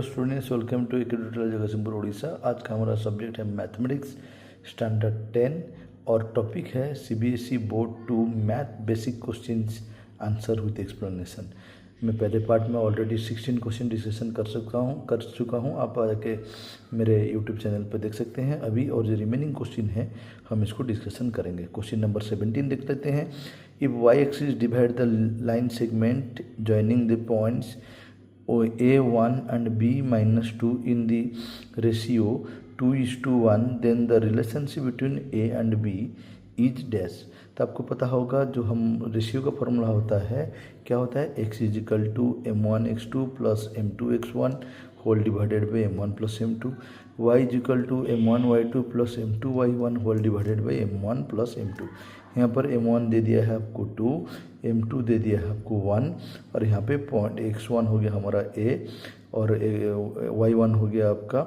Hello students, welcome to academy Jagatsinghpur Orissa. आज का हमारा सब्जेक्ट है मैथमेटिक्स स्टैंडर्ड 10 और टॉपिक है CBSE board 2 math basic questions answer with explanation. मैं पहले पार्ट में ऑलरेडी 16 क्वेश्चन डिस्कशन कर चुका हूँ। आप आके मेरे यूट्यूब चैनल पर देख सकते हैं अभी, और जो रिमेनिंग क्वेश्चन है हम इसको डिस्कशन करेंगे। क्वेश्चन नंबर 17 देख लेते हैं। If Y axis divide the line segment joining the points A1 and B-2 in the ratio 2:1, then the relationship between A and B is dash। तो आपको पता होगा जो हम रेशियो का फॉर्मूला होता है, क्या होता है, x is equal to m1x2 plus m2x1 whole divided by m1 plus m2, y is equal to m1y2 plus m2y1 whole divided by m1 plus m2। यहाँ पर m1 दे दिया है आपको 2, m2 दे दिया है आपको 1, और यहाँ पे पॉइंट x1 हो गया हमारा a, और y1 हो गया आपका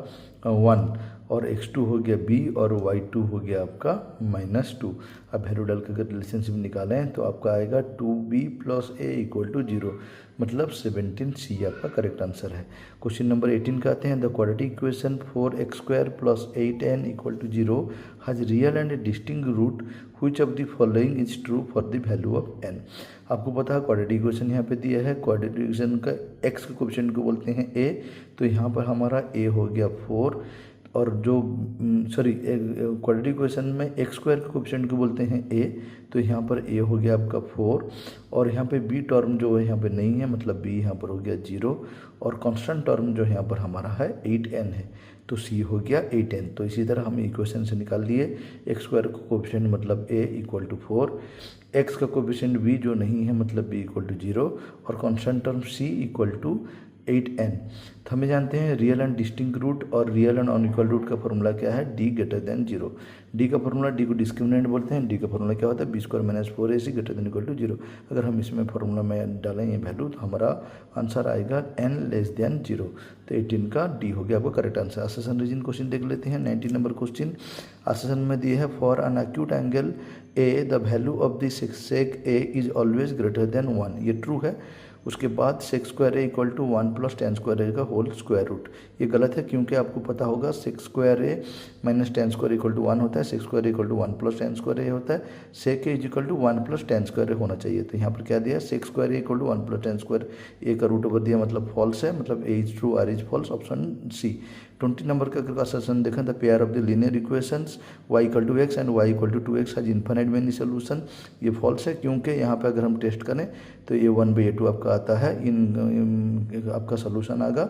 1, और x2 हो गया b, और y2 हो गया आपका -2। अब वैल्यू डाल के अगर रिलेशनशिप निकालें तो आपका आएगा 2b plus a equal to 0, मतलब 17C आपका करेक्ट आंसर है। क्वेश्चन नंबर 18 का आते हैं। The quadratic equation 4x² plus 8n equal to 0 has real and distinct root, which of the following is true for the value of n। आपको पता है quadratic equation यहाँ पे दिया है। क्वाड्रेटिक इक्वेशन का x के कोएफिशिएंट को बोलते हैं a, तो यहाँ पर हमारा a हो गया 4, और जो क्वाड्रेटिक इक्वेशन में x² के कोएफिशिएंट को बोलते हैं a, तो यहाँ पर a हो गया आपका 4, और यहाँ पे b टर्म जो है यहाँ पे नहीं है, मतलब b यहाँ पर हो गया 0, और कांस्टेंट टर्म जो यहाँ पर हमारा है 8n है, तो c हो गया 8n। तो इसी तरह हम इक्वेशन से निकाल लिए x² का कोएफिशिएंट मतलब a इक्वल टू 4, x का कोएफिशिएंट b जो नहीं है मतलब b इक्वल टू 0, और constant term c equal to 8n। तो हमें जानते हैं रियल एंड डिस्टिंक्ट रूट और रियल एंड अनइक्वल रूट का फॉर्मूला क्या है, d ग्रेटर देन 0। d का फॉर्मूला, d को डिस्क्रिमिनेंट बोलते हैं, d का फॉर्मूला क्या होता है, b² minus 4ac greater than equal to 0। अगर हम इसमें फॉर्मूला में डालें ये वैल्यू तो हमारा आंसर आएगा n लेस देन 0। तो 18 का d हो गया आपका करेक्ट आंसर। आसेसन रीजन क्वेश्चन देख लेते हैं। 19 नंबर क्वेश्चन आसेसन में दिए है, for an acute angle a the value of the sec a is always greater than 1, ये ट्रू है। उसके बाद sec² a equal to 1 plus tan² a का होल स्क्वायर रूट, ये गलत है, क्योंकि आपको पता होगा sec² a minus tan² equal to 1 होता है, sec² equal to 1 plus tan² a होता है, sec a equal to 1 plus tan² a होना चाहिए। तो यहाँ पर क्या दिया, sec² a equal to 1 plus tan² a का रूट ओवर दिया, मतलब फॉल्स है, मतलब a is true, r is false, option C. 20 नंबर का अगर क्वेश्चन देखें, the pair of the linear equations y equal to x and y equal to 2x has infinite many solution, ये false है, क्योंकि यहाँ पे अगर हम टेस्ट करें तो a1/a2 आपका आता है, इन आपका सोल्यूशन आएगा